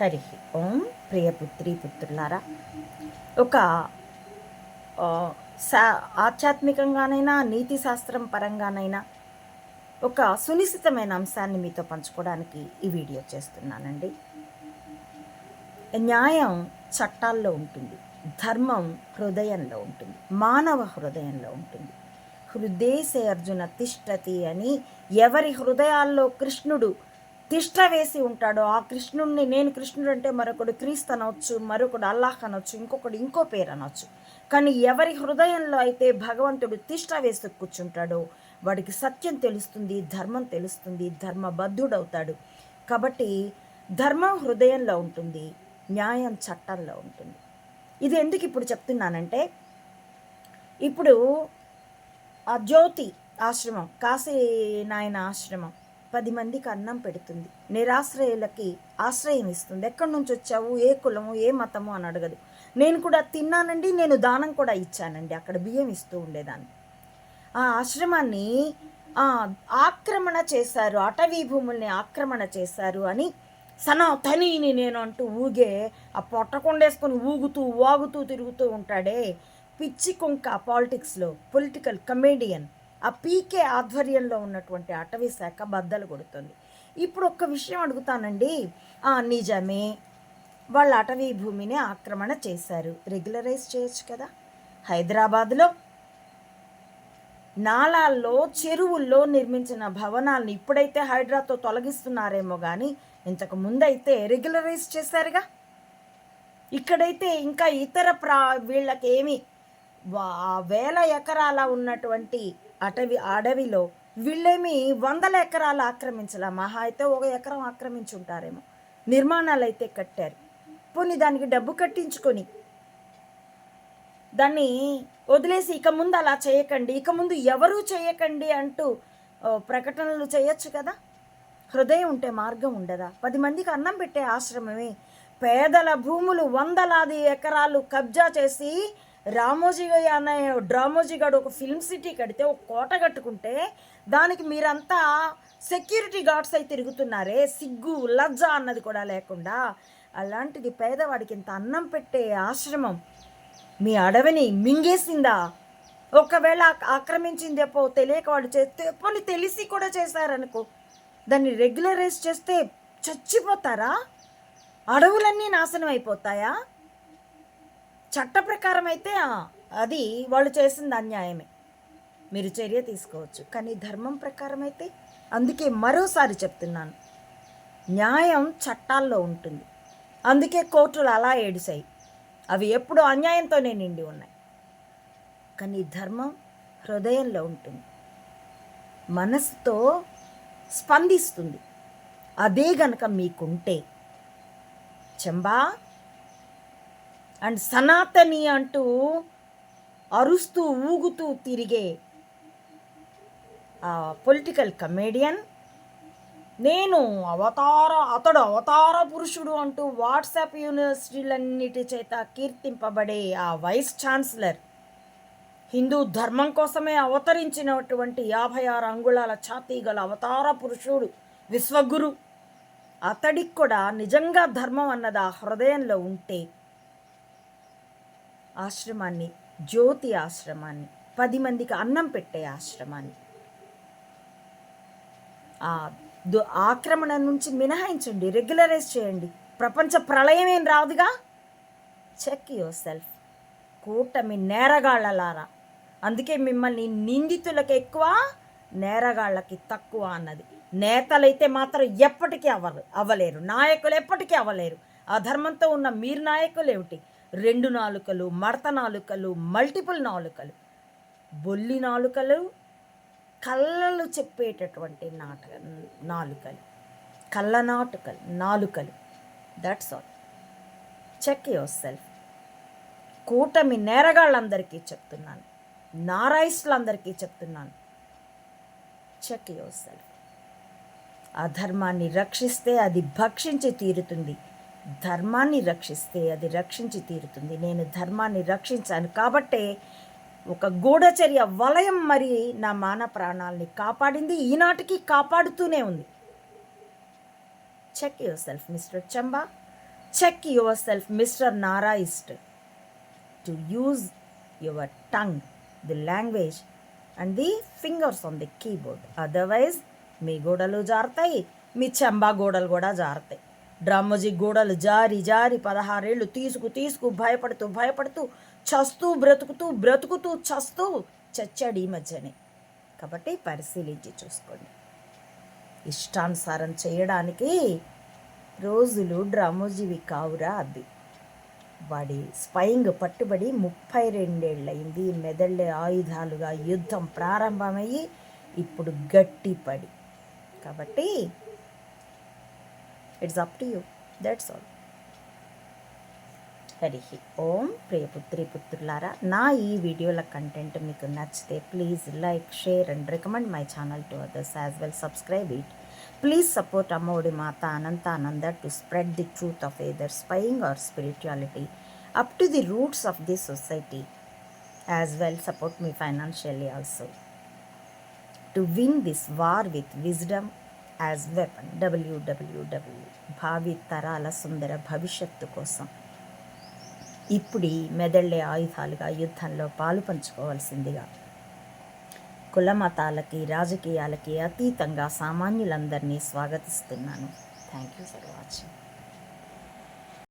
హరి ఓం. ప్రియపుత్రి పుత్రులారా, ఒక ఆధ్యాత్మికంగానైనా నీతి శాస్త్రం పరంగానైనా ఒక సునిశ్చితమైన అంశాన్ని మీతో పంచుకోవడానికి ఈ వీడియో చేస్తున్నానండి. న్యాయం చట్టాల్లో ఉంటుంది, ధర్మం హృదయంలో ఉంటుంది, మానవ హృదయంలో ఉంటుంది. హృదయే అర్జున తిష్టతి అని ఎవరి హృదయాల్లో కృష్ణుడు తిష్ట వేసి ఉంటాడో ఆ కృష్ణుడిని, నేను కృష్ణుడు అంటే మరొకడు క్రీస్తు అనవచ్చు, మరొకడు అల్లాహ్ అనవచ్చు, ఇంకొకడు ఇంకో పేరు అనవచ్చు. కానీ ఎవరి హృదయంలో అయితే భగవంతుడు తిష్ట వేసి కూర్చుంటాడో వాడికి సత్యం తెలుస్తుంది, ధర్మం తెలుస్తుంది, ధర్మబద్ధుడవుతాడు. కాబట్టి ధర్మం హృదయంలో ఉంటుంది, న్యాయం చట్టంలో ఉంటుంది. ఇది ఎందుకు ఇప్పుడు చెప్తున్నానంటే, ఇప్పుడు ఆ జ్యోతి ఆశ్రమం, కాశీ నాయన ఆశ్రమం 10 మందికి అన్నం పెడుతుంది, నిరాశ్రయులకి ఆశ్రయం ఇస్తుంది. ఎక్కడి నుంచి వచ్చావు, ఏ కులము, ఏ మతము అని అడగదు. నేను కూడా తిన్నానండి, నేను దానం కూడా ఇచ్చానండి, అక్కడ బియ్యం ఇస్తూ ఉండేదాన్ని. ఆ ఆశ్రమాన్ని ఆక్రమణ చేశారు, అటవీ భూముల్ని ఆక్రమణ చేశారు అని సనాతనిని నేను అంటూ ఊగే ఆ పొట్టకొండేసుకొని ఊగుతూ వాగుతూ తిరుగుతూ ఉంటాడే పిచ్చి కుంక పాలిటిక్స్లో, పొలిటికల్ కమేడియన్. ఆ పీకే ఆధ్వర్యంలో ఉన్నటువంటి అటవీ శాఖ బద్దలు కొడుతుంది. ఇప్పుడు ఒక్క విషయం అడుగుతానండి, నిజమే వాళ్ళ అటవీ భూమిని ఆక్రమణ చేశారు, రెగ్యులరైజ్ చేయొచ్చు కదా. హైదరాబాద్లో నాలాల్లో, చెరువుల్లో నిర్మించిన భవనాలను ఇప్పుడైతే హైడ్రాతో తొలగిస్తున్నారేమో కానీ ఇంతకు ముందైతే రెగ్యులరైజ్ చేశారుగా. ఇక్కడైతే ఇంకా ఇతర వీళ్ళకేమి వేల ఎకరాల ఉన్నటువంటి అడవిలో వీళ్ళేమి 100 ఎకరాలు ఆక్రమించాల, మహా అయితే 1 ఎకరం ఆక్రమించుంటారేమో. నిర్మాణాలు అయితే కట్టారు, పోనీ దానికి డబ్బు కట్టించుకొని దాన్ని వదిలేసి ఇక ముందు అలా చేయకండి, ఇక ముందు ఎవరూ చేయకండి అంటూ ప్రకటనలు చేయొచ్చు కదా. హృదయం ఉంటే మార్గం ఉండదా? 10 మందికి అన్నం పెట్టే ఆశ్రమమే పేదల భూములు 100 ఎకరాలు కబ్జా చేసి రామోజీ అనే డ్రామోజీగాడు ఒక ఫిల్మ్ సిటీ కడితే, ఒక కోట కట్టుకుంటే దానికి మీరంతా సెక్యూరిటీ గార్డ్స్ అయి తిరుగుతున్నారే, సిగ్గు లజ్జ అన్నది కూడా లేకుండా. అలాంటిది పేదవాడికి ఇంత అన్నం పెట్టే ఆశ్రమం మీ అడవిని మింగేసిందా? ఒకవేళ ఆక్రమించిందేపో తెలియక వాళ్ళు చేస్తే, పోనీ తెలిసి కూడా చేశారనుకో, దాన్ని రెగ్యులరైజ్ చేస్తే చచ్చిపోతారా? అడవులన్నీ నాశనం అయిపోతాయా? చట్ట ప్రకారం అయితే అది వాళ్ళు చేసింది అన్యాయమే, మీరు చర్య తీసుకోవచ్చు. కానీ ధర్మం ప్రకారం అయితే, అందుకే మరోసారి చెప్తున్నాను, న్యాయం చట్టాల్లో ఉంటుంది. అందుకే కోర్టులు అలా ఏడిసాయి, అవి ఎప్పుడూ అన్యాయంతోనే నిండి ఉన్నాయి. కానీ ధర్మం హృదయంలో ఉంటుంది, మనసుతో స్పందిస్తుంది. అదే గనక మీకుంటే, చెంబా అండ్ సనాతని అంటూ అరుస్తూ ఊగుతూ తిరిగే పొలిటికల్ కమేడియన్, అతడు అవతార పురుషుడు అంటూ వాట్సాప్ యూనివర్సిటీలన్నిటి చేత కీర్తింపబడే ఆ వైస్ ఛాన్సలర్, హిందూ ధర్మం కోసమే అవతరించినటువంటి 56 అంగుళాల ఛాతీ గల అవతార పురుషుడు విశ్వగురు, అతడికి కూడా నిజంగా ధర్మం అన్నది ఆ హృదయంలో ఉంటే, ఆశ్రమాన్ని, జ్యోతి ఆశ్రమాన్ని, 10 మందికి అన్నం పెట్టే ఆశ్రమాన్ని ఆక్రమణ నుంచి మినహాయించండి, రెగ్యులరైజ్ చేయండి. ప్రపంచ ప్రళయం ఏం రాదుగా. Check yourself. కూటమి నేరగాళ్ళలారా, అందుకే మిమ్మల్ని నిందితులకు ఎక్కువ, నేరగాళ్ళకి తక్కువ అన్నది. నేతలైతే మాత్రం ఎప్పటికీ అవ్వలేరు, నాయకులు ఎప్పటికీ అవ్వలేరు. ఆ ధర్మంతో ఉన్న మీరు నాయకులు ఏమిటి? 2 నాలుకలు, మడత నాలుకలు, మల్టిపుల్ నాలుకలు, బొల్లి నాలుకలు, కళ్ళలు చెప్పేటటువంటి నాలుకలు, నాలుకలు. That's all. Check yourself. కూటమి నేరగాళ్ళందరికీ చెప్తున్నాను, నారాయిస్టులందరికీ చెప్తున్నాను, చెక్ యువర్ సెల్ఫ్. అధర్మాన్ని రక్షిస్తే అది భక్షించి తీరుతుంది, ధర్మాన్ని రక్షిస్తే అది రక్షించి తీరుతుంది. నేను ధర్మాన్ని రక్షించాను కాబట్టే ఒక గూఢచర్య వలయం మరి నా మాన ప్రాణాలని కాపాడింది, ఈనాటికి కాపాడుతూనే ఉంది. Check yourself mister Chamba. Check yourself, Mr. Naraist, to use your tongue, the language, and the fingers on the keyboard. Otherwise, మీ గోడలు జారుతాయి, మీ చెంబా గోడలు కూడా జారుతాయి. డ్రమ్మజీ గోడలు జారి జారి 16 ఏళ్ళు తీసుకు భయపడుతూ చస్తూ బ్రతుకుతూ చస్తూ చచ్చాడు ఈ మధ్యనే. కాబట్టి పరిశీలించి చూసుకోండి. ఇష్టానుసారం చేయడానికి రోజులు డ్రామోజీవి కావురా అది. వాడి స్పైయింగ్ పట్టుబడి 32 ఏళ్ళయింది. మెదళ్ళే ఆయుధాలుగా యుద్ధం ప్రారంభమయ్యి ఇప్పుడు గట్టిపడి. కాబట్టి it's up to you, that's all. Hari Om. ప్రియపుత్రి పుత్రులారా, నా ఈ వీడియోల కంటెంట్ మీకు నచ్చితే please like, share and recommend my channel to others as well. Subscribe it. Please support Ammavudi Mata Anantananda to spread the truth of either spying or spirituality up to the roots of this society. As well, support me financially also to win this war with wisdom as weapon. www. భావి తరాల సుందర భవిష్యత్తు కోసం ఇప్పుడు మెదళ్ళే ఆయుధాలుగా యుద్ధంలో పాలు పంచుకోవాల్సిందిగా కులమతాలకి రాజకీయాలకి అతీతంగా సామాన్యులందరినీ స్వాగతిస్తున్నాను. Thank you for watching.